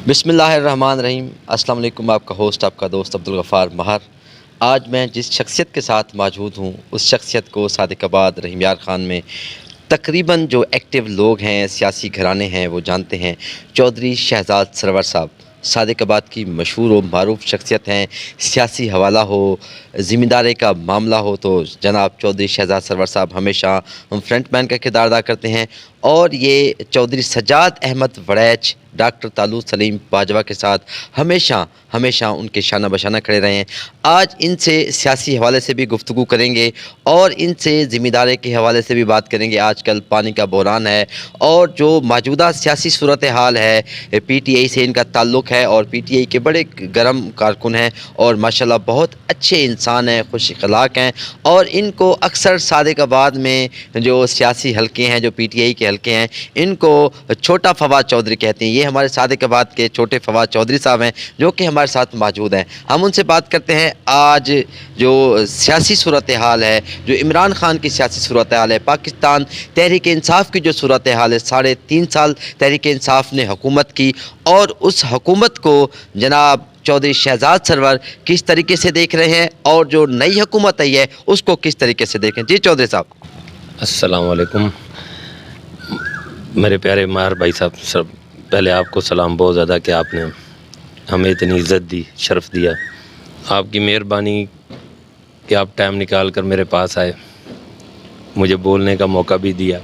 बिस्मिल्लाहिर्रहमानिर्रहीम। अस्सलाम वालेकुम। आपका होस्ट, आपका दोस्त अब्दुल गफ़ार महर। आज मैं जिस शख्सियत के साथ मौजूद हूँ उस शख्सियत को सादिकाबाद रहीम यार ख़ान में तकरीबन जो एक्टिव लोग हैं, सियासी घराने हैं, वो जानते हैं। चौधरी शहजाद सरवर साहब सादिकाबाद की मशहूर और मारूफ शख्सियत हैं। सियासी हवाला हो, ज़िम्मेदारी का मामला हो तो जनाब चौधरी शहजाद सरवर साहब हमेशा फ्रंट मैन का किरदार अदा करते हैं। और ये चौधरी सज्जाद अहमद वड़ैच डॉक्टर तालुत सलीम बाजवा के साथ हमेशा हमेशा उनके शाना बशाना खड़े रहे हैं। आज इनसे सियासी हवाले से भी गुफ्तगू करेंगे और इनसे ज़िम्मेदारी के हवाले से भी बात करेंगे। आजकल पानी का बहरान है और जो मौजूदा सियासी सूरत हाल है, PTI से इनका ताल्लुक़ है और PTI के बड़े गर्म कारकुन हैं और माशाल्लाह बहुत अच्छे इंसान हैं, खुश अखलाक हैं। और इनको अक्सर सादिकाबाद में जो सियासी हलके हैं, जो PTI के हलके हैं, इनको छोटा फवाद चौधरी कहते हैं। ये हमारे सादिकाबाद के छोटे फवाद चौधरी साहब हैं जो कि हमारे साथ मौजूद हैं। हम उनसे बात करते हैं आज जो सियासी सूरत हाल है, जो इमरान ख़ान की सियासी सूरत हाल है, पाकिस्तान तहरीक इंसाफ की जो सूरत हाल है। 3.5 साल तहरीक इंसाफ ने हुकूमत की और उस हुकूमत को जनाब चौधरी शहजाद सरवर किस तरीके से देख रहे हैं और जो नई हुकूमत आई है उसको किस तरीके से देखें। जी चौधरी साहब। अस्सलाम वालेकुम मेरे प्यारे मार भाई साहब। सब पहले आपको सलाम बहुत ज़्यादा कि आपने हमें इतनी इज़्ज़त दी, शर्फ़ दिया। आपकी मेहरबानी कि आप टाइम निकाल कर मेरे पास आए, मुझे बोलने का मौका भी दिया।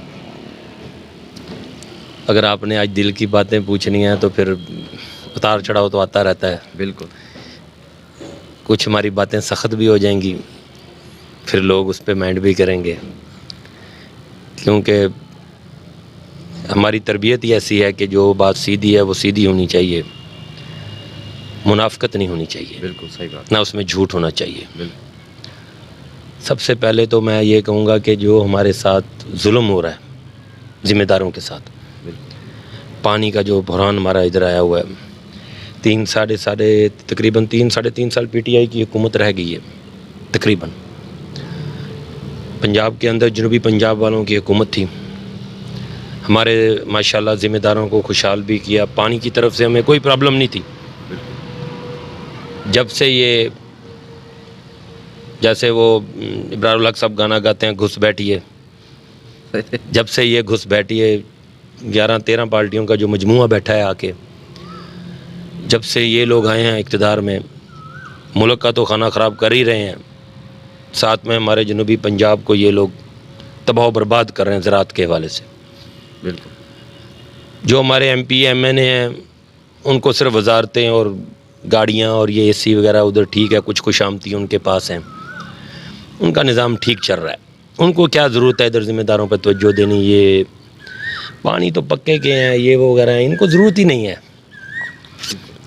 अगर आपने आज दिल की बातें पूछनी हैं तो फिर उतार चढ़ाव तो आता रहता है। बिल्कुल। कुछ हमारी बातें सख्त भी हो जाएंगी, फिर लोग उस पर माइंड भी करेंगे, क्योंकि हमारी तरबियत ही ऐसी है कि जो बात सीधी है वो सीधी होनी चाहिए, मुनाफ़िकत नहीं होनी चाहिए। बिल्कुल सही बात। ना उसमें झूठ होना चाहिए। बिल्कुल। सबसे पहले तो मैं ये कहूँगा कि जो हमारे साथ जुल्म हो रहा है ज़िम्मेदारों के साथ, पानी का जो बहरान हमारा इधर आया हुआ है, तकरीबन 3-3.5 साल PTI की हुकूमत रह गई है। तकरीबन पंजाब के अंदर जनूबी पंजाब वालों की हुकूमत थी। हमारे माशाल्लाह ज़िम्मेदारों को खुशहाल भी किया। पानी की तरफ से हमें कोई प्रॉब्लम नहीं थी। जब से ये, जैसे वो इब्रारुल हक साहब गाना गाते हैं, घुस बैठिए, जब से ये घुस बैठिए 11-13 पार्टियों का जो मजमुआ बैठा है आके, जब से ये लोग आए हैं इक़्तिदार में, मुल्क का तो खाना ख़राब कर ही रहे हैं, साथ में हमारे जनूबी पंजाब को ये लोग तबाह बर्बाद कर रहे हैं ज़राअत के हवाले से। बिल्कुल। जो हमारे MP MNA हैं उनको सिर्फ वजारतें और गाड़ियाँ और ये AC वगैरह उधर ठीक है, कुछ खुशामती उनके पास हैं, उनका निज़ाम ठीक चल रहा है। उनको क्या ज़रूरत है इधर ज़िम्मेदारों पर तवज्जो देनी। ये पानी तो पक्के के हैं, ये वो वगैरह हैं, इनको ज़रूरत ही नहीं है।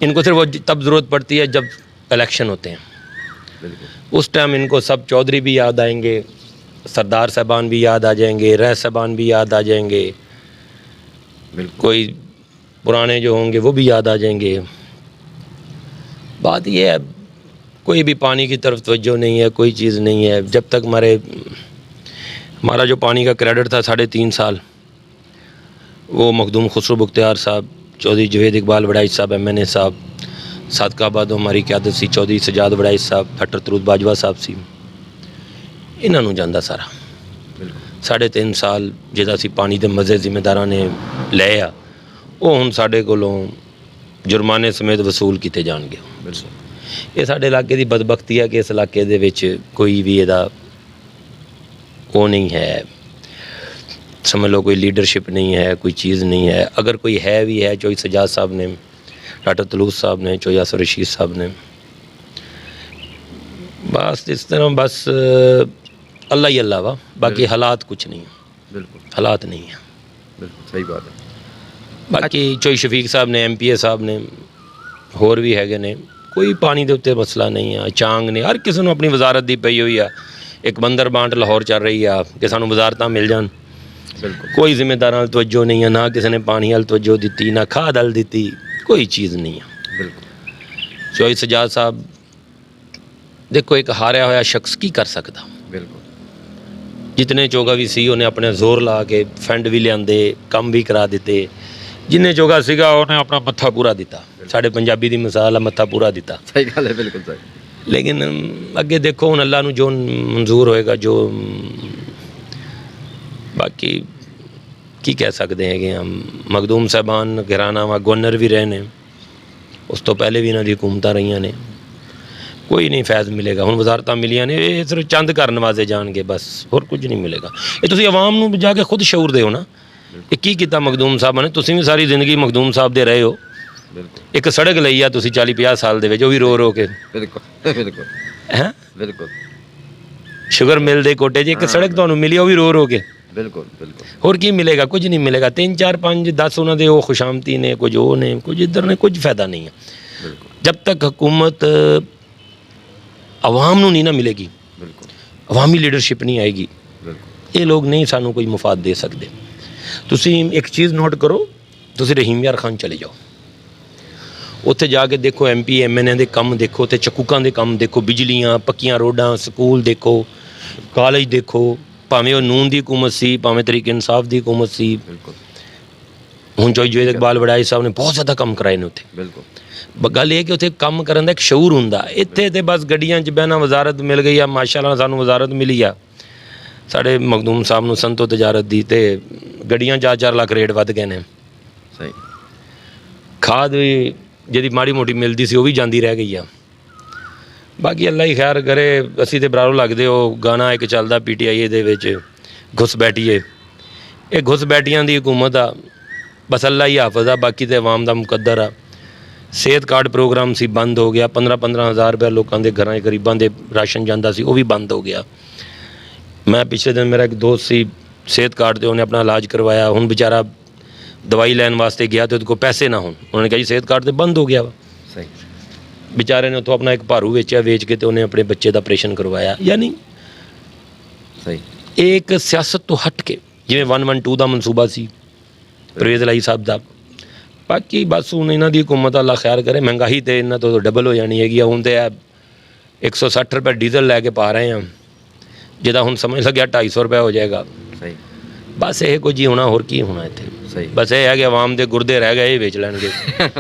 इनको सिर्फ वो तब ज़रूरत पड़ती है जब इलेक्शन होते हैं। बिल्कुल। उस टाइम इनको सब चौधरी भी याद आएंगे, सरदार साहबान भी याद आ जाएंगे, रह साहबान भी याद आ जाएंगे, कोई पुराने जो होंगे वो भी याद आ जाएंगे। बात ये है, कोई भी पानी की तरफ तवज्जो नहीं है, कोई चीज़ नहीं है। जब तक हमारा जो पानी का क्रेडिट था 3.5 साल, वो मखदूम खुसरो बुख्तियार साहब, चौधरी जवेद इकबाल वड़ैच साहब MNA साहब, सादिकाबाद हमारी क़यादत सी चौधरी सज्जाद वड़ैच साहब, डॉक्टर तालुत बाजवा साहब सी, इन्हों जांदा सारा। 3.5 साल जिहदा सी पानी दे मज़े ज़िम्मेदारां ने लए आ, वो हुण साडे कोलों जुर्माने समेत वसूल किए जाणगे। ये साडे इलाके की बदबख्ती है कि इस इलाके दे विच कोई भी इहदा वो नहीं है, समझ लो कोई लीडरशिप नहीं है, कोई चीज़ नहीं है। अगर कोई है भी है, चौधरी सज्जाद साहब ने, डॉक्टर तालुत साहब ने, चौधरी यासर रशीद साहब ने, बस इस तरह बस अल्लाह ही अल्लाह वा, बाकी हालात कुछ नहीं है। बिल्कुल हालात नहीं है। बिल्कुल सही बात है। बाकी चौधरी शफीक साहब ने, MPA साहब ने, होर भी हैगे ने, कोई पानी के उत्ते मसला नहीं है। चांग ने हर किसी को अपनी वजारत दी पई हुई है। एक बंदर बांट लाहौर चल रही है कि सानू वजारतां मिल जान। कोई जिम्मेदार वाल तवज्जो नहीं है, ना किसी ने पानी वाल तवज्जो दी, ना खाद वाल दी, कोई चीज़ नहीं है। बिल्कुल। चौधरी सज्जाद साहब देखो, एक हारिया होया शख्स की कर सकता। बिल्कुल। जितने चोगा भी सी उन्हें अपने जोर ला के फंड भी लियाते, काम भी करा दिते, ਜਿੰਨੇ ਜੋਗਾ ਸੀਗਾ ਉਹਨੇ ਆਪਣਾ ਮੱਥਾ ਪੂਰਾ ਦਿੱਤਾ। ਸਾਡੇ ਪੰਜਾਬੀ ਦੀ ਮਿਸਾਲ ਆ, ਮੱਥਾ ਪੂਰਾ ਦਿੱਤਾ। ਸਹੀ ਗੱਲ ਹੈ, ਬਿਲਕੁਲ ਸਹੀ। ਲੇਕਿਨ ਅੱਗੇ ਦੇਖੋ ਹੁਣ ਅੱਲਾ ਨੂੰ ਜੋ ਮਨਜ਼ੂਰ ਹੋਏਗਾ, ਜੋ ਬਾਕੀ ਕੀ ਕਹਿ ਸਕਦੇ ਹੈਗੇ ਆ। ਮਖਦੂਮ ਸਾਹਿਬਾਨ ਘਰਾਣਾ ਵਾ ਗਵਰਨਰ ਵੀ ਰਹੇ ਨੇ, ਉਸ ਤੋਂ ਪਹਿਲੇ ਵੀ ਇਹਨਾਂ ਦੀ ਹਕੂਮਤਾਂ ਰਹੀਆਂ ਨੇ। ਕੋਈ ਨਹੀਂ ਫੈਜ਼ ਮਿਲੇਗਾ। ਹੁਣ ਵਜ਼ਾਰਤਾਂ ਮਿਲੀਆਂ ਨੇ, ਇਹ ਸਿਰਫ ਚੰਦ ਘਰ ਨਵਾਜ਼ੇ ਜਾਣਗੇ, ਬਸ ਹੋਰ ਕੁਝ ਨਹੀਂ ਮਿਲੇਗਾ। ਇਹ ਤੁਸੀਂ ਆਵਾਮ ਨੂੰ ਜਾ ਕੇ ਖੁਦ ਸ਼ਊਰ ਦਿਓ ਨਾ। ਇਹ ਕੀ ਕੀਤਾ ਮਖਦੂਮ ਸਾਹਿਬਾਂ ਨੇ? ਤੁਸੀਂ ਵੀ ਸਾਰੀ ਜ਼ਿੰਦਗੀ ਮਖਦੂਮ ਸਾਹਿਬ ਦੇ ਰਹੇ ਹੋ। ਇੱਕ ਸੜਕ ਲਈ ਆ ਤੁਸੀਂ 40-50 ਸਾਲ ਦੇ ਵਿੱਚ, ਉਹ ਵੀ ਰੋ ਕੇ। ਬਿਲਕੁਲ ਬਿਲਕੁਲ ਹੈ ਬਿਲਕੁਲ। ਸ਼ੂਗਰ ਮਿਲ ਦੇ ਕੋਟੇ 'ਚ ਇੱਕ ਸੜਕ ਤੁਹਾਨੂੰ ਮਿਲੀ, ਉਹ ਵੀ ਰੋ ਕੇ। ਬਿਲਕੁਲ ਬਿਲਕੁਲ। ਹੋਰ ਕੀ ਮਿਲੇਗਾ? ਕੁਝ ਨਹੀਂ ਮਿਲੇਗਾ। 3 4 5 10 ਉਹਨਾਂ ਦੇ ਉਹ ਖੁਸ਼ਾਮਤੀ ਨੇ, ਕੁਝ ਉਹ ਨੇ, ਕੁਝ ਇੱਧਰ ਨੇ, ਕੁਝ ਫਾਇਦਾ ਨਹੀਂ ਹੈ। ਜਬ ਤੱਕ ਹੁਕੂਮਤ عوام ਨੂੰ ਨਹੀਂ ਨਾ ਮਿਲੇਗੀ, عوامی ਲੀਡਰਸ਼ਿਪ ਨਹੀਂ ਆਏਗੀ, ਇਹ ਲੋਕ ਨਹੀਂ ਸਾਨੂੰ ਕੋਈ ਮੁਫਾਦ ਦੇ ਸਕਦੇ। ਤੁਸੀਂ ਇੱਕ ਚੀਜ਼ ਨੋਟ ਕਰੋ, ਤੁਸੀਂ ਰਹੀਮ ਯਾਰ ਖਾਨ ਚਲੇ ਜਾਓ, ਉੱਥੇ ਜਾ ਕੇ ਦੇਖੋ MP MNA ਦੇ ਕੰਮ ਦੇਖੋ, ਤੇ ਚਕੂਕਾਂ ਦੇ ਕੰਮ ਦੇਖੋ, ਬਿਜਲੀਆਂ, ਪੱਕੀਆਂ ਰੋਡਾਂ, ਸਕੂਲ ਦੇਖੋ, ਕਾਲਜ ਦੇਖੋ। ਭਾਵੇਂ ਉਹ ਨੂਨ ਦੀ ਹਕੂਮਤ ਸੀ, ਭਾਵੇਂ ਤਰੀਕ ਇਨਸਾਫ ਦੀ ਹਕੂਮਤ ਸੀ। ਹੁਣ ਜੁਵੇਦ ਇਕਬਾਲ ਵੜਾਈ ਸਾਹਿਬ ਨੇ ਬਹੁਤ ਜ਼ਿਆਦਾ ਕੰਮ ਕਰਾਏ ਨੇ ਉੱਥੇ। ਬਿਲਕੁਲ। ਗੱਲ ਇਹ ਕਿ ਉੱਥੇ ਕੰਮ ਕਰਨ ਦਾ ਇੱਕ ਸ਼ਊਰ ਹੁੰਦਾ। ਇੱਥੇ ਤੇ ਬਸ ਗੱਡੀਆਂ 'ਚ ਬਹਿਣਾ, ਵਜ਼ਾਰਤ ਮਿਲ ਗਈ ਆ, ਮਾਸ਼ਾਅੱਲਾ ਸਾਨੂੰ ਵਜ਼ਾਰਤ ਮਿਲੀ ਆ। ਸਾਡੇ ਮਖਦੂਮ ਸਾਹਿਬ ਨੂੰ ਸੰਤੋ ਤਜਾਰਤ ਦੀ, ਤੇ ਗੱਡੀਆਂ 4-4 ਲੱਖ ਰੇਟ ਵੱਧ ਗਏ ਨੇ। ਸਹੀ। ਖਾਦ ਵੀ ਜਿਹਦੀ ਮਾੜੀ ਮੋਟੀ ਮਿਲਦੀ ਸੀ ਉਹ ਵੀ ਜਾਂਦੀ ਰਹਿ ਗਈ ਆ। ਬਾਕੀ ਅੱਲਾ ਹੀ ਖੈਰ ਕਰੇ। ਅਸੀਂ ਤੇ ਬਰਾਰੋ ਲੱਗਦੇ ਹੋ। ਗਾਣਾ ਇੱਕ ਚੱਲਦਾ PTI ਦੇ ਵਿੱਚ, ਘੁਸ ਬੈਠੀਏ। ਇਹ ਘੁਸ ਬੈਠੀਆਂ ਦੀ ਹਕੂਮਤ ਆ, ਬਸ ਅੱਲਾ ਹੀ ਹਾਫਿਜ਼ ਆ, ਬਾਕੀ ਤੇ ਆਵਾਮ ਦਾ ਮੁਕੱਦਰ ਆ। ਸਿਹਤ ਕਾਰਡ ਪ੍ਰੋਗਰਾਮ ਸੀ, ਬੰਦ ਹੋ ਗਿਆ। 15-15 ਹਜ਼ਾਰ ਰੁਪਇਆ ਲੋਕਾਂ ਦੇ ਘਰਾਂ 'ਚ ਗਰੀਬਾਂ ਦੇ ਰਾਸ਼ਨ ਜਾਂਦਾ ਸੀ, ਉਹ ਵੀ ਬੰਦ ਹੋ ਗਿਆ। ਮੈਂ ਪਿਛਲੇ ਦਿਨ, ਮੇਰਾ ਇੱਕ ਦੋਸਤ ਸੀ ਸਿਹਤ ਕਾਰਡ 'ਤੇ, ਉਹਨੇ ਆਪਣਾ ਇਲਾਜ ਕਰਵਾਇਆ। ਹੁਣ ਵਿਚਾਰਾ ਦਵਾਈ ਲੈਣ ਵਾਸਤੇ ਗਿਆ ਤੇ ਉਹਦੇ ਕੋਲ ਪੈਸੇ ਨਾ ਹੋਣ, ਉਹਨਾਂ ਨੇ ਕਿਹਾ ਜੀ ਸਿਹਤ ਕਾਰਡ ਤੇ ਬੰਦ ਹੋ ਗਿਆ ਵਾ। ਸਹੀ। ਵਿਚਾਰੇ ਨੇ ਉੱਥੋਂ ਆਪਣਾ ਇੱਕ ਭਾਰੂ ਵੇਚਿਆ, ਵੇਚ ਕੇ ਤੇ ਉਹਨੇ ਆਪਣੇ ਬੱਚੇ ਦਾ ਆਪਰੇਸ਼ਨ ਕਰਵਾਇਆ। ਯਾਨੀ ਸਹੀ, ਇਹ ਇੱਕ ਸਿਆਸਤ ਤੋਂ ਹਟ ਕੇ, ਜਿਵੇਂ 112 ਦਾ ਮਨਸੂਬਾ ਸੀ ਪਰਵੇਜ਼ ਅਲਾਈ ਸਾਹਿਬ ਦਾ। ਬਾਕੀ ਬਸ ਹੁਣ ਇਹਨਾਂ ਦੀ ਹਕੂਮਤ ਅੱਲਾ ਖੈਰ ਕਰੇ। ਮਹਿੰਗਾਈ ਤੇ ਇਹਨਾਂ ਤੋਂ ਡਬਲ ਹੋ ਜਾਣੀ ਹੈਗੀ ਆ। ਹੁਣ ਤੇ 160 ਰੁਪਏ ਡੀਜ਼ਲ ਲੈ ਕੇ ਪਾ ਰਹੇ ਹਾਂ, ਜਿਹਦਾ ਹੁਣ ਸਮਝ ਲੱਗਿਆ 250 ਰੁਪਏ ਹੋ ਜਾਏਗਾ। ਸਹੀ। ਬਸ ਇਹ ਕੁਝ ਹੀ ਹੋਣਾ, ਹੋਰ ਕੀ ਹੋਣਾ ਇੱਥੇ। सही। बस ये है कि अवाम के गुर्दे रह गए, बेच लेंगे।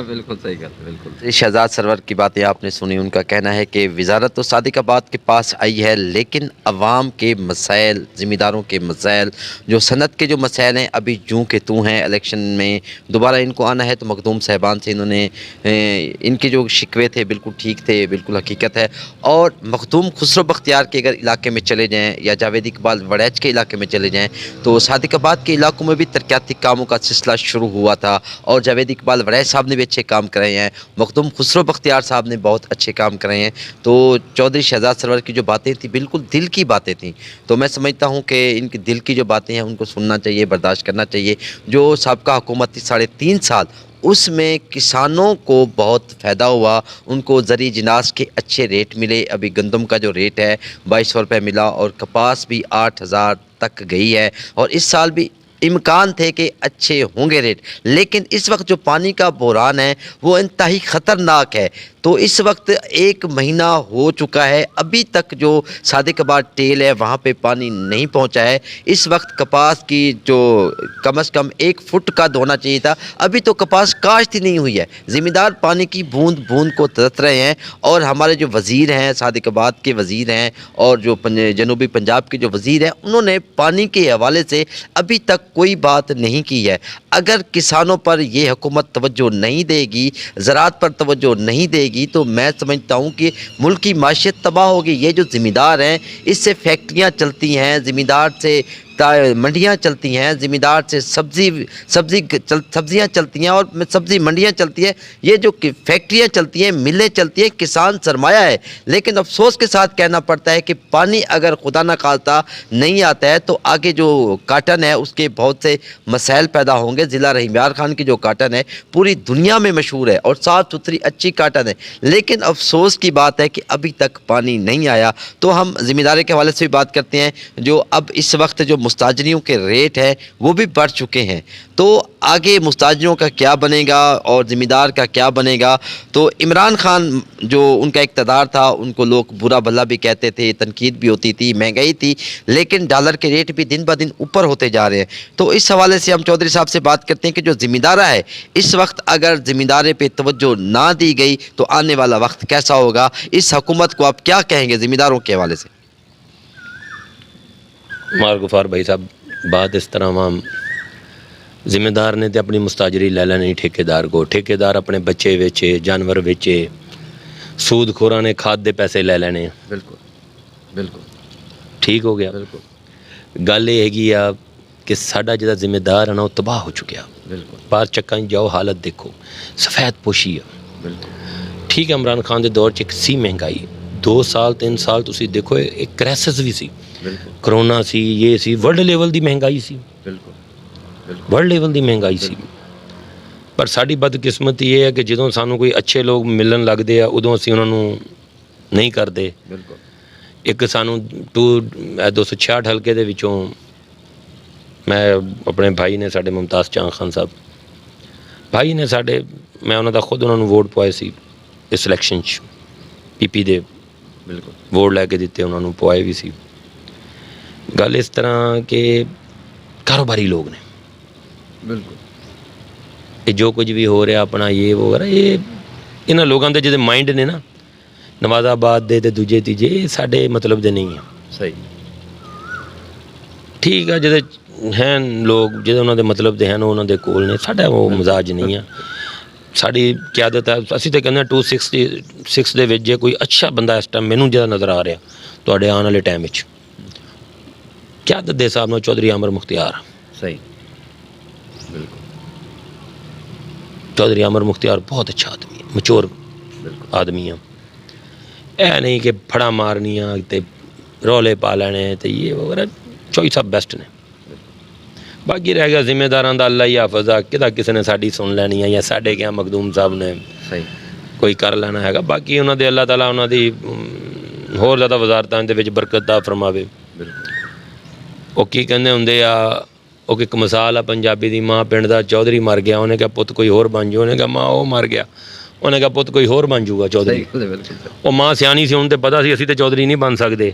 बिल्कुल सही गल, बिल्कुल। शहजाद सरवर की बातें आपने सुनी। उनका कहना है कि वजारत तो सादिकाबाद के पास आई है, लेकिन अवाम के मसाइल, ज़िम्मेदारों के मसाइल, जो सनत के जो मसाइल हैं, अभी जूँ के तू हैं। इलेक्शन में दोबारा इनको आना है, तो मखदूम साहबान से इन्होंने इनके जो शिकवे थे बिल्कुल ठीक थे, बिल्कुल हकीकत है। और मखदूम खुसरो बख्तियार के अगर इलाके में चले जाएँ या जावेद इकबाल वड़ैच के इलाके में चले जाएँ, तो सादिकाबाद के इलाकों में भी तरक्याती कामों का सिलसिला शुरू हुआ था और जावेद इकबाल वड़ैच साहब ने भी अच्छे काम कराए हैं। मखदूम खुसरो बख्तियार साहब ने बहुत अच्छे काम कराए हैं। तो चौधरी शहजाद सरवर की जो बातें थी बिल्कुल दिल की बातें थी। तो मैं समझता हूँ कि इनकी दिल की जो बातें हैं उनको सुनना चाहिए, बर्दाश्त करना चाहिए। जो साबका हुकूमत थी 3.5 साल, उसमें किसानों को बहुत फ़ायदा हुआ, उनको ज़री जिनास के अच्छे रेट मिले। अभी गंदम का जो रेट है 2200 रुपये मिला और कपास भी 8000 तक गई है। और इस साल भी इम्कान थे कि अच्छे होंगे रेट, लेकिन इस वक्त जो पानी का बहरान है वो इंतहाई ख़तरनाक है। तो इस वक्त 1 महीना हो चुका है, अभी तक जो सादिकाबाद टेल है वहाँ पे पानी नहीं पहुँचा है। इस वक्त कपास की जो कम से कम 1 फुट का होना चाहिए था, अभी तो कपास काश्त ही नहीं हुई है। ज़िम्मेदार पानी की बूंद बूंद को तरस रहे हैं। और हमारे जो वज़ीर हैं, सादिकाबाद के वज़ीर हैं और जो जनूबी पंजाब के जो वज़ीर हैं, उन्होंने पानी के हवाले से अभी तक कोई बात नहीं की है। अगर किसानों पर ये हुकूमत तवज्जो नहीं देगी, ज़राअत पर तवज्जो नहीं देगी, तो मैं समझता हूँ कि मुल्क की माशियत तबाह होगी। ये जो ज़िम्मेदार हैं, इससे फैक्ट्रियाँ चलती हैं, ज़िम्मेदार से मंडियाँ चलती हैं, ज़िम्मेदार से सब्जियाँ चलती हैं और सब्ज़ी मंडियाँ चलती हैं। ये जो फैक्ट्रियाँ चलती हैं, मिलें चलती हैं, किसान सरमाया है। लेकिन अफसोस के साथ कहना पड़ता है कि पानी अगर खुदा न खास्ता नहीं आता है तो आगे जो काटन है उसके बहुत से मसाइल पैदा होंगे। ज़िला रहीम यार खान की जो काटन है पूरी दुनिया में मशहूर है और साफ़ सुथरी अच्छी काटन है, लेकिन अफसोस की बात है कि अभी तक पानी नहीं आया। तो हम ज़िम्मेदारी के हवाले से भी बात करते हैं। जो अब इस वक्त जो मुस्ताजरियों के रेट है वो भी बढ़ चुके हैं। तो आगे मुस्ताजरों का क्या बनेगा और ज़िम्मेदार का क्या बनेगा? तो इमरान खान जो उनका इक़्तिदार था उनको लोग बुरा भला भी कहते थे, तनकीद भी होती थी, महंगाई थी, लेकिन डॉलर के रेट भी दिन ब दिन ऊपर होते जा रहे हैं। तो इस हवाले से हम चौधरी साहब से बात करते हैं कि जो ज़िम्मेदारा है इस वक्त अगर ज़िम्मेदारे पे तवज्जो ना दी गई तो आने वाला वक्त कैसा होगा? इस हुकूमत को आप क्या कहेंगे ज़िम्मेदारों के हवाले से? मार गुफार भाई साहब, बात इस तरह वहाँ ਜ਼ਿੰਮੇਦਾਰ ਨੇ ਤੇ ਆਪਣੀ ਮੁਸਤਾਜਰੀ ਲੈ ਲੈਣੀ ਠੇਕੇਦਾਰ ਕੋ, ਠੇਕੇਦਾਰ ਆਪਣੇ ਬੱਚੇ ਵੇਚੇ, ਜਾਨਵਰ ਵੇਚੇ, ਸੂਦਖੋਰਾਂ ਨੇ ਖਾਦ ਦੇ ਪੈਸੇ ਲੈ ਲੈਣੇ। ਬਿਲਕੁਲ ਬਿਲਕੁਲ ਠੀਕ ਹੋ ਗਿਆ। ਬਿਲਕੁਲ ਗੱਲ ਇਹ ਹੈਗੀ ਆ ਕਿ ਸਾਡਾ ਜਿਹੜਾ ਜ਼ਿੰਮੇਦਾਰ ਹੈ ਨਾ ਉਹ ਤਬਾਹ ਹੋ ਚੁੱਕਿਆ। ਬਿਲਕੁਲ ਬਾਹਰ ਚੱਕਾਂ 'ਚ ਜਾਓ, ਹਾਲਤ ਦੇਖੋ, ਸਫੈਦ ਪੋਸ਼ੀ ਆ। ਬਿਲਕੁਲ ਠੀਕ ਹੈ, ਇਮਰਾਨ ਖਾਨ ਦੇ ਦੌਰ 'ਚ ਇੱਕ ਸੀ ਮਹਿੰਗਾਈ, 2 ਸਾਲ 3 ਸਾਲ ਤੁਸੀਂ ਦੇਖੋ ਇੱਕ ਕ੍ਰਾਈਸਿਸ ਵੀ ਸੀ, ਬਿਲਕੁਲ ਕਰੋਨਾ ਸੀ, ਇਹ ਸੀ, ਵਰਲਡ ਲੈਵਲ ਦੀ ਮਹਿੰਗਾਈ ਸੀ, ਬਿਲਕੁਲ ਵਰਲਡ ਲੈਵਲ ਦੀ ਮਹਿੰਗਾਈ ਸੀ। ਪਰ ਸਾਡੀ ਬਦਕਿਸਮਤੀ ਇਹ ਹੈ ਕਿ ਜਦੋਂ ਸਾਨੂੰ ਕੋਈ ਅੱਛੇ ਲੋਕ ਮਿਲਣ ਲੱਗਦੇ ਆ ਉਦੋਂ ਅਸੀਂ ਉਹਨਾਂ ਨੂੰ ਨਹੀਂ ਕਰਦੇ। ਬਿਲਕੁਲ ਇੱਕ ਸਾਨੂੰ 266 ਹਲਕੇ ਦੇ ਵਿੱਚੋਂ ਮੈਂ ਆਪਣੇ ਭਾਈ ਨੇ ਸਾਡੇ ਮੁਮਤਾਜ਼ ਚਾਂਦ ਖਾਨ ਸਾਹਿਬ ਭਾਈ ਨੇ ਸਾਡੇ, ਮੈਂ ਉਹਨਾਂ ਦਾ ਖੁਦ ਉਹਨਾਂ ਨੂੰ ਵੋਟ ਪਵਾਏ ਸੀ ਇਸ ਇਲੈਕਸ਼ਨ 'ਚ, ਪੀਪੀ ਦੇ ਬਿਲਕੁਲ ਵੋਟ ਲੈ ਕੇ ਦਿੱਤੇ, ਉਹਨਾਂ ਨੂੰ ਪਵਾਏ ਵੀ ਸੀ। ਗੱਲ ਇਸ ਤਰ੍ਹਾਂ ਕਿ ਕਾਰੋਬਾਰੀ ਲੋਕ ਨੇ, ਬਿਲਕੁਲ ਇਹ ਜੋ ਕੁਝ ਵੀ ਹੋ ਰਿਹਾ ਆਪਣਾ ਇਹ ਵਗੈਰਾ, ਇਹ ਇਹਨਾਂ ਲੋਕਾਂ ਦੇ ਜਿਹੜੇ ਮਾਈਂਡ ਨੇ ਨਾ ਨਵਾਜ਼ਾਬਾਦ ਦੇ ਤੇ ਦੂਜੇ ਤੀਜੇ, ਇਹ ਸਾਡੇ ਮਤਲਬ ਦੇ ਨਹੀਂ ਆ। ਸਹੀ ਠੀਕ ਆ, ਜਿਹਦੇ ਹਨ ਲੋਕ ਜਿਹਦੇ ਉਹਨਾਂ ਦੇ ਮਤਲਬ ਦੇ ਹਨ, ਉਹਨਾਂ ਦੇ ਕੋਲ ਨੇ, ਸਾਡਾ ਉਹ ਮਜ਼ਾਜ ਨਹੀਂ ਆ। ਸਾਡੀ ਕਿਆਦਤ ਹੈ, ਅਸੀਂ ਤਾਂ ਕਹਿੰਦੇ ਹਾਂ 266 ਦੇ ਵਿੱਚ ਜੇ ਕੋਈ ਅੱਛਾ ਬੰਦਾ ਇਸ ਟਾਈਮ ਮੈਨੂੰ ਜਿਹੜਾ ਨਜ਼ਰ ਆ ਰਿਹਾ ਤੁਹਾਡੇ ਆਉਣ ਵਾਲੇ ਟਾਈਮ ਵਿੱਚ, ਕਿਆਦਤ ਦੇ ਹਿਸਾਬ ਨਾਲ ਚੌਧਰੀ ਆਮਰ ਮੁਖਤਿਆਰ। ਸਹੀ ਬਿਲਕੁਲ ਚੌਧਰੀ ਆਮਰ ਮੁਖਤਿਆਰ ਬਹੁਤ ਅੱਛਾ ਆਦਮੀ ਹੈ, ਮੈਚੁਰ ਬਿਲਕੁਲ ਆਦਮੀ ਆ। ਇਹ ਨਹੀਂ ਕਿ ਫੜਾ ਮਾਰਨੀਆਂ ਤੇ ਰੌਲੇ ਪਾ ਲੈਣੇ ਤੇ ਇਹ ਵਗੈਰਾ, ਚੋਇਸ ਆਫ ਬੈਸਟ ਨੇ। ਬਾਕੀ ਰਹਿ ਗਿਆ ਜ਼ਿੰਮੇਦਾਰਾਂ ਦਾ, ਅੱਲਾ ਹੀ ਹਾਫਿਜ਼ ਆ, ਕਿਹਦਾ ਕਿਸੇ ਨੇ ਸਾਡੀ ਸੁਣ ਲੈਣੀ ਆ ਜਾਂ ਸਾਡੇ ਕਿਹਾ ਮਖਦੂਮ ਸਾਹਿਬ ਨੇ ਸਹੀ ਕੋਈ ਕਰ ਲੈਣਾ ਹੈਗਾ। ਬਾਕੀ ਉਹਨਾਂ ਦੇ ਅੱਲਾਹ ਤਾਲਾ ਉਹਨਾਂ ਦੀ ਹੋਰ ਜ਼ਿਆਦਾ ਵਜ਼ਾਰਤਾਂ ਦੇ ਵਿੱਚ ਬਰਕਤ ਦਾ ਫਰਮਾਵੇ। ਬਿਲਕੁਲ ਉਹ ਕੀ ਕਹਿੰਦੇ ਹੁੰਦੇ ਆ, ਉਹ ਇੱਕ ਮਿਸਾਲ ਆ ਪੰਜਾਬੀ ਦੀ, ਮਾਂ ਪਿੰਡ ਦਾ ਚੌਧਰੀ ਮਰ ਗਿਆ, ਉਹਨੇ ਕਿਹਾ ਪੁੱਤ ਕੋਈ ਹੋਰ ਬਣ ਜਾਊ, ਉਹਨੇ ਕਿਹਾ ਮਾਂ ਉਹ ਮਰ ਗਿਆ, ਉਹਨੇ ਕਿਹਾ ਪੁੱਤ ਕੋਈ ਹੋਰ ਬਣ ਜਾਊਗਾ ਚੌਧਰੀ। ਉਹ ਮਾਂ ਸਿਆਣੀ ਸੀ, ਉਹਨੂੰ ਤੇ ਪਤਾ ਸੀ ਅਸੀਂ ਤੇ ਚੌਧਰੀ ਨਹੀਂ ਬਣ ਸਕਦੇ।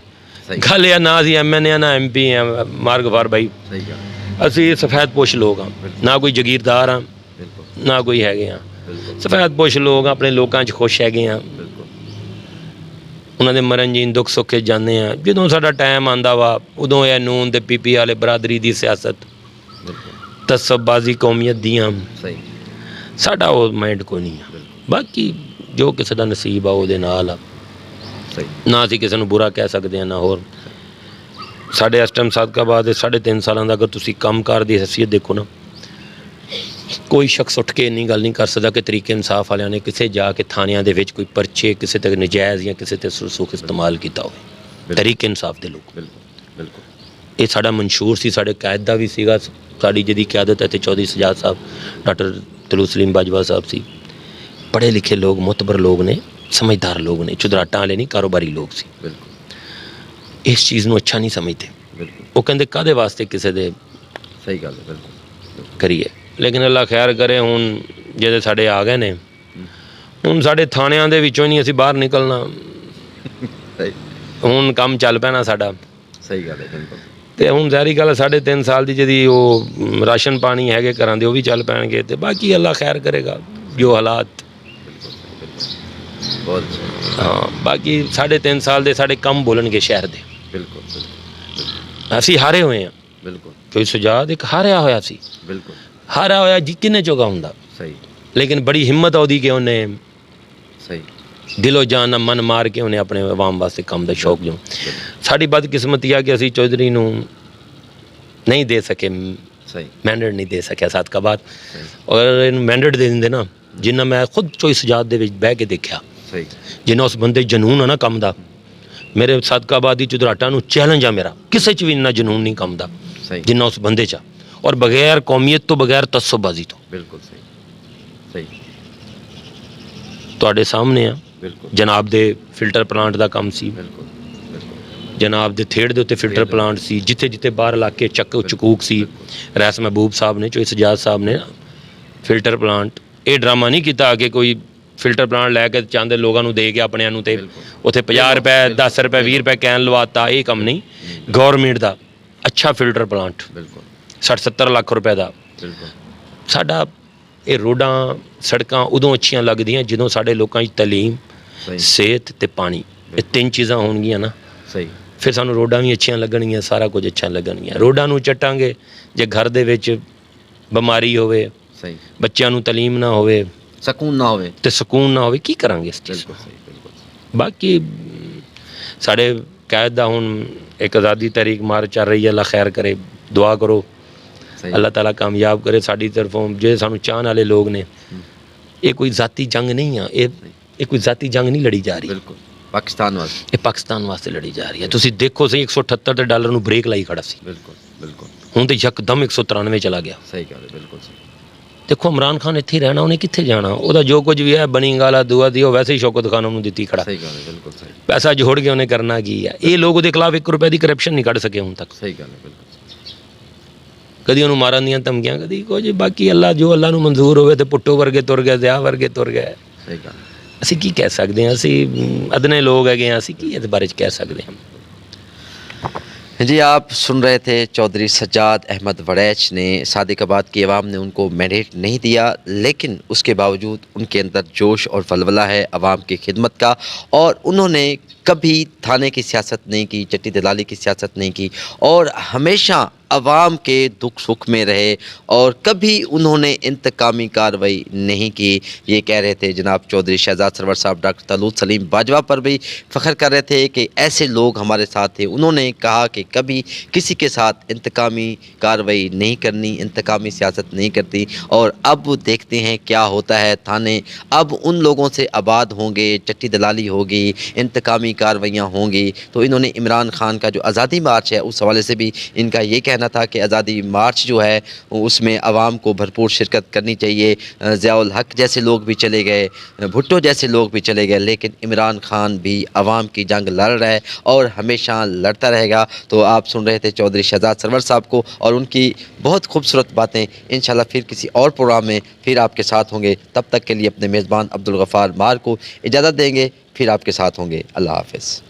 ਗੱਲ ਇਹ ਨਾ ਅਸੀਂ MN ਆ ਨਾ MP ਆ, ਮਾਰ ਗਫਾਰ ਭਾਈ, ਸਹੀ ਗੱਲ, ਅਸੀਂ ਸਫੈਦ ਪੋਸ਼ ਲੋਕ ਹਾਂ, ਨਾ ਕੋਈ ਜਗੀਰਦਾਰ ਹਾਂ ਨਾ ਕੋਈ ਹੈਗੇ ਹਾਂ, ਸਫੈਦ ਪੋਸ਼ ਲੋਕ ਹਾਂ, ਆਪਣੇ ਲੋਕਾਂ 'ਚ ਖੁਸ਼ ਹੈਗੇ ਹਾਂ, ਉਹਨਾਂ ਦੇ ਮਰਨ ਜੀਣ ਦੁੱਖ ਸੁੱਖ 'ਚ ਜਾਂਦੇ ਹਾਂ। ਜਦੋਂ ਸਾਡਾ ਟਾਈਮ ਆਉਂਦਾ ਵਾ ਉਦੋਂ ਇਹ ਨੂਨ ਤੇ PP ਵਾਲੇ ਬਰਾਦਰੀ ਦੀ ਸਿਆਸਤ, ਤਸੱਬਬਾਜ਼ੀ ਕੌਮੀਅਤ ਦੀਆਂ, ਸਾਡਾ ਉਹ ਮਾਈਂਡ ਕੋਈ ਨਹੀਂ ਆ। ਬਾਕੀ ਜੋ ਕਿਸੇ ਦਾ ਨਸੀਬ ਆ ਉਹਦੇ ਨਾਲ ਆ, ਨਾ ਅਸੀਂ ਕਿਸੇ ਨੂੰ ਬੁਰਾ ਕਹਿ ਸਕਦੇ ਹਾਂ ਨਾ ਹੋਰ। ਸਾਡੇ ਇਸ ਟਾਈਮ ਸਾਦਕਾਬਾਦ ਦੇ 3.5 ਸਾਲਾਂ ਦਾ ਅਗਰ ਤੁਸੀਂ ਕੰਮਕਾਰ ਦੀ ਹੈਸੀਅਤ ਦੇਖੋ ਨਾ, ਕੋਈ ਸ਼ਖਸ ਉੱਠ ਕੇ ਇੰਨੀ ਗੱਲ ਨਹੀਂ ਕਰ ਸਕਦਾ ਕਿ ਤਰੀਕੇ ਇਨਸਾਫ ਵਾਲਿਆਂ ਨੇ ਕਿਸੇ ਜਾ ਕੇ ਥਾਣਿਆਂ ਦੇ ਵਿੱਚ ਕੋਈ ਪਰਚੇ ਕਿਸੇ ਤੇ ਨਜਾਇਜ਼ ਜਾਂ ਕਿਸੇ ਤੇ ਸਰਸੂਖ ਇਸਤੇਮਾਲ ਕੀਤਾ ਹੋਵੇ। ਤਰੀਕੇ ਇਨਸਾਫ ਦੇ ਲੋਕ, ਇਹ ਸਾਡਾ ਮਨਸ਼ੂਰ ਸੀ, ਸਾਡੇ ਕਾਇਦ ਦਾ ਵੀ ਸੀਗਾ, ਸਾਡੀ ਜਿਹਦੀ ਕਿਆਦਤ ਹੈ ਤੇ ਚੌਧਰੀ ਸਜਾਦ ਸਾਹਿਬ, ਡਾਕਟਰ ਤਲੂਤ ਸਲੀਮ ਬਾਜਵਾ ਸਾਹਿਬ ਸੀ। ਪੜ੍ਹੇ ਲਿਖੇ ਲੋਕ, ਮੁਤਬਰ ਲੋਕ ਨੇ, ਸਮਝਦਾਰ ਲੋਕ ਨੇ, ਚੁਦਰਾਟਾਂ ਵਾਲੇ ਨਹੀਂ, ਕਾਰੋਬਾਰੀ ਲੋਕ ਸੀ। ਇਸ ਚੀਜ਼ ਨੂੰ ਅੱਛਾ ਨਹੀਂ ਸਮਝਦੇ। ਉਹ ਕਹਿੰਦੇ ਕਾਹਦੇ ਵਾਸਤੇ ਕਿਸੇ ਦੇ ਸਹੀ ਗੱਲ ਕਰੀਏ। ਲੇਕਿਨ ਅੱਲਾ ਖੈਰ ਕਰੇ, ਹੁਣ ਜਿਹੜੇ ਸਾਡੇ ਆ ਗਏ ਨੇ, ਹੁਣ ਸਾਡੇ ਥਾਣਿਆਂ ਦੇ ਵਿੱਚੋਂ ਨਹੀਂ ਅਸੀਂ ਬਾਹਰ ਨਿਕਲਣਾ, ਹੁਣ ਕੰਮ ਚੱਲ ਪੈਣਾ ਸਾਡਾ। ਸਹੀ ਗੱਲ ਹੈ ਬਿਲਕੁਲ। ਤੇ ਹੁਣ ਜ਼ਾਹਰੀ ਗੱਲ 3.5 ਸਾਲ ਦੀ ਜਿਹਦੀ ਉਹ ਰਾਸ਼ਨ ਪਾਣੀ ਹੈਗੇ ਘਰਾਂ ਦੇ, ਉਹ ਵੀ ਚੱਲ ਪੈਣਗੇ। ਤੇ ਬਾਕੀ ਅੱਲਾ ਖੈਰ ਕਰੇਗਾ ਜੋ ਹਾਲਾਤ। ਬਹੁਤ ਹਾਂ, ਬਾਕੀ 3.5 ਸਾਲ ਦੇ ਸਾਡੇ ਕੰਮ ਬੋਲਣਗੇ ਸ਼ਹਿਰ ਦੇ। ਬਿਲਕੁਲ ਅਸੀਂ ਹਾਰੇ ਹੋਏ ਹਾਂ। ਬਿਲਕੁਲ ਕੋਈ ਸੁਜਾਦ ਇੱਕ ਹਾਰਿਆ ਹੋਇਆ ਸੀ, ਬਿਲਕੁਲ ਹਾਰਿਆ ਹੋਇਆ ਜੀ ਕਿੰਨੇ ਚੋਗਾ ਹੁੰਦਾ। ਸਹੀ, ਲੇਕਿਨ ਬੜੀ ਹਿੰਮਤ ਉਹਦੀ ਕਿ ਉਹਨੇ ਸਹੀ ਦਿਲੋਂ ਜਾਨ ਨਾਲ ਮਨ ਮਾਰ ਕੇ ਉਹਨੇ ਆਪਣੇ ਆਵਾਮ ਵਾਸਤੇ ਕੰਮ ਦਾ ਸ਼ੌਕ ਜੋ। ਸਾਡੀ ਬਦਕਿਸਮਤੀ ਆ ਕਿ ਅਸੀਂ ਚੌਧਰੀ ਨੂੰ ਨਹੀਂ ਦੇ ਸਕੇ, ਸਹੀ ਮੈਂਡੇਟ ਨਹੀਂ ਦੇ ਸਕਿਆ ਸਾਦਕਾਬਾਦ। ਔਰ ਇਹਨੂੰ ਮੈਂਡੇਟ ਦੇ ਦਿੰਦੇ ਨਾ, ਜਿੰਨਾ ਮੈਂ ਖੁਦ ਚੋਈ ਸਜਾਦ ਦੇ ਵਿੱਚ ਬਹਿ ਕੇ ਦੇਖਿਆ, ਸਹੀ ਜਿੰਨਾ ਉਸ ਬੰਦੇ ਜਨੂਨ ਆ ਨਾ ਕੰਮ ਦਾ, ਮੇਰੇ ਸਾਦਕਾਬਾਦ ਦੀ ਚੁਦਰਾਟਾਂ ਨੂੰ ਚੈਲੰਜ ਆ ਮੇਰਾ, ਕਿਸੇ 'ਚ ਵੀ ਇੰਨਾ ਜਨੂਨ ਨਹੀਂ ਕੰਮ ਦਾ ਜਿੰਨਾ ਉਸ ਬੰਦੇ 'ਚ ਆ। ਔਰ ਬਗੈਰ ਕੌਮੀਅਤ ਤੋਂ, ਬਗੈਰ ਤਸੱਬਬਾਜ਼ੀ ਤੋਂ। ਬਿਲਕੁਲ ਸਹੀ, ਸਹੀ ਤੁਹਾਡੇ ਸਾਹਮਣੇ ਆ ਬਿਲਕੁਲ ਜਨਾਬ ਦੇ ਫਿਲਟਰ ਪਲਾਂਟ ਦਾ ਕੰਮ ਸੀ, ਬਿਲਕੁਲ ਜਨਾਬ ਦੇ ਥੇੜ ਦੇ ਉੱਤੇ ਫਿਲਟਰ ਪਲਾਂਟ ਸੀ, ਜਿੱਥੇ ਜਿੱਥੇ ਬਾਹਰ ਇਲਾਕੇ ਚਕੂਕ ਸੀ, ਰੈਸ ਮਹਿਬੂਬ ਸਾਹਿਬ ਨੇ, ਚੋਈ ਸਜਾਦ ਸਾਹਿਬ ਨੇ ਫਿਲਟਰ ਪਲਾਂਟ, ਇਹ ਡਰਾਮਾ ਨਹੀਂ ਕੀਤਾ ਕਿ ਕੋਈ ਫਿਲਟਰ ਪਲਾਂਟ ਲੈ ਕੇ ਚਾਹੁੰਦੇ ਲੋਕਾਂ ਨੂੰ ਦੇ ਕੇ ਆਪਣਿਆਂ ਨੂੰ, ਤੇ ਉੱਥੇ 50 ਰੁਪਏ 10 ਰੁਪਏ 20 ਰੁਪਏ ਕੈਨ ਲਵਾਤਾ, ਇਹ ਕੰਮ ਨਹੀਂ। ਗੌਰਮੈਂਟ ਦਾ ਅੱਛਾ ਫਿਲਟਰ ਪਲਾਂਟ 60-70 ਲੱਖ ਰੁਪਏ ਦਾ। ਸਾਡਾ ਇਹ ਰੋਡਾਂ ਸੜਕਾਂ ਉਦੋਂ ਅੱਛੀਆਂ ਲੱਗਦੀਆਂ ਜਦੋਂ ਸਾਡੇ ਲੋਕਾਂ 'ਚ ਤਾਲੀਮ, ਸਿਹਤ ਤੇ ਪਾਣੀ, ਇਹ ਤਿੰਨ ਚੀਜ਼ਾਂ ਹੋਣਗੀਆਂ ਨਾ, ਫਿਰ ਸਾਨੂੰ ਰੋਡਾਂ ਵੀ ਅੱਛੀਆਂ ਲੱਗਣਗੀਆਂ, ਸਾਰਾ ਕੁਝ ਅੱਛਾ ਲੱਗਣਗੀਆਂ। ਰੋਡਾਂ ਨੂੰ ਚੱਟਾਂਗੇ ਜੇ ਘਰ ਦੇ ਵਿੱਚ ਬਿਮਾਰੀ ਹੋਵੇ, ਬੱਚਿਆਂ ਨੂੰ ਤਾਲੀਮ ਨਾ ਹੋਵੇ, ਸਕੂਨ ਨਾ ਹੋਵੇ, ਤੇ ਸਕੂਨ ਨਾ ਹੋਵੇ, ਕੀ ਕਰਾਂਗੇ ਇਸ ਚੀਜ਼ ਨੂੰ? ਬਾਕੀ ਸਾਡੇ ਕੈਦ ਦਾ ਹੁਣ ਇੱਕ ਆਜ਼ਾਦੀ ਤਹਿਰੀਕ ਮਾਰਚ ਚੱਲ ਰਹੀ ਹੈ, ਅੱਲਾ ਖੈਰ ਕਰੇ, ਦੁਆ ਕਰੋ ਅੱਲਾਹ ਤਾਲਾ ਕਾਮਯਾਬ ਕਰੇ ਸਾਡੀ ਤਰਫੋਂ। ਜੇ ਸਾਨੂੰ ਚਾਹਣ ਵਾਲੇ ਲੋਕ ਨੇ, ਇਹ ਕੋਈ ਜ਼ਾਤੀ ਜੰਗ ਨਹੀਂ ਆ, ਇਹ ਕੋਈ ਜ਼ਾਤੀ ਜੰਗ ਨਹੀਂ ਲੜੀ ਜਾ ਰਹੀ, ਪਾਕਿਸਤਾਨ ਵਾਸਤੇ, ਇਹ ਪਾਕਿਸਤਾਨ ਵਾਸਤੇ ਲੜੀ ਜਾ ਰਹੀ ਹੈ। ਤੁਸੀਂ ਦੇਖੋ ਸਹੀ, $178 ਨੂੰ ਬ੍ਰੇਕ ਲਾਈ ਖੜਾ ਸੀ, ਹੁਣ ਤੇ ਯਕਦਮ 193 ਚਲਾ ਗਿਆ। ਦੇਖੋ ਇਮਰਾਨ ਖਾਨ ਇੱਥੇ ਹੀ ਰਹਿਣਾ, ਉਹਨੇ ਕਿੱਥੇ ਜਾਣਾ? ਉਹਦਾ ਜੋ ਕੁਝ ਵੀ ਹੈ ਬਣੀ ਗਾਲਾ ਦੁਆ ਦੀ, ਉਹ ਵੈਸੇ ਹੀ ਸ਼ੌਕਤ ਖਾਨ ਉਹਨੂੰ ਦਿੱਤੀ ਖੜਾ, ਪੈਸਾ ਜੋੜ ਕੇ ਉਹਨੇ ਕਰਨਾ ਕੀ ਹੈ? ਇਹ ਲੋਕ ਉਹਦੇ ਖਿਲਾਫ 1 ਰੁਪਏ ਦੀ ਕਰਪਸ਼ਨ ਨਹੀਂ ਕੱਢ ਸਕੇ ਹੁਣ ਤੱਕ। ਕਦੀ ਉਹਨੂੰ ਮਾਰਨ ਦੀਆਂ ਧਮਕੀਆਂ, ਕਦੀ ਕੁਝ। ਬਾਕੀ ਅੱਲਾ ਜੋ ਅੱਲਾ ਨੂੰ ਮਨਜ਼ੂਰ ਹੋਵੇ, ਤੇ ਪੁੱਟੋ ਵਰਗੇ ਤੁਰ ਗਏ, ਜ਼ਿਆ ਵਰਗੇ ਤੁਰ ਗਏ। ਅਸੀਂ ਕੀ ਕਹਿ ਸਕਦੇ ਹਾਂ? ਅਸੀਂ ਅਦਨੇ ਲੋਕ ਹੈਗੇ ਹਾਂ, ਅਸੀਂ ਕੀ ਇਸ ਬਾਰੇ 'ਚ ਕਹਿ ਸਕਦੇ ਹਾਂ? जी, आप सुन रहे थे चौधरी सज्जाद अहमद वड़ैच ने। सादिकाबाद की आवाम ने उनको मैंडेट नहीं दिया, लेकिन उसके बावजूद उनके अंदर जोश और वलवला है आवाम की खिदमत का, और उन्होंने कभी थाने की सियासत नहीं की, चट्टी दलाली की सियासत नहीं की, और हमेशा आवाम के दुख सुख में रहे, और कभी उन्होंने इंतकामी कार्रवाई नहीं की। ये कह रहे थे जनाब चौधरी शहजाद सरवर साहब। डॉक्टर तलूत सलीम बाजवा पर भी फ़ख्र कर रहे थे कि ऐसे लोग हमारे साथ थे। उन्होंने कहा कि कभी किसी के साथ इंतकामी कार्रवाई नहीं करनी, इंतकामी सियासत नहीं करती। और अब देखते हैं क्या होता है। थाने अब उन लोगों से आबाद होंगे, चट्टी दलाली होगी, इंतकामी कार्रवाइयाँ होंगी। तो इन्होंने इमरान खान का जो आज़ादी मार्च है उस हवाले से भी इनका ये कहना था कि आज़ादी मार्च जो है उसमें आवाम को भरपूर शिरकत करनी चाहिए। ज़ियाउल हक जैसे लोग भी चले गए, भुट्टो जैसे लोग भी चले गए, लेकिन इमरान खान भी आवाम की जंग लड़ रहा है और हमेशा लड़ता रहेगा। तो आप सुन रहे थे चौधरी शहजाद सरवर साहब को और उनकी बहुत खूबसूरत बातें। इंशाल्लाह फिर किसी और प्रोग्राम में फिर आपके साथ होंगे। तब तक के लिए अपने मेज़बान अब्दुल गफ़ार मार को इजाज़त देंगे, फिर आपके साथ होंगे। अल्लाह हाफ़िज़।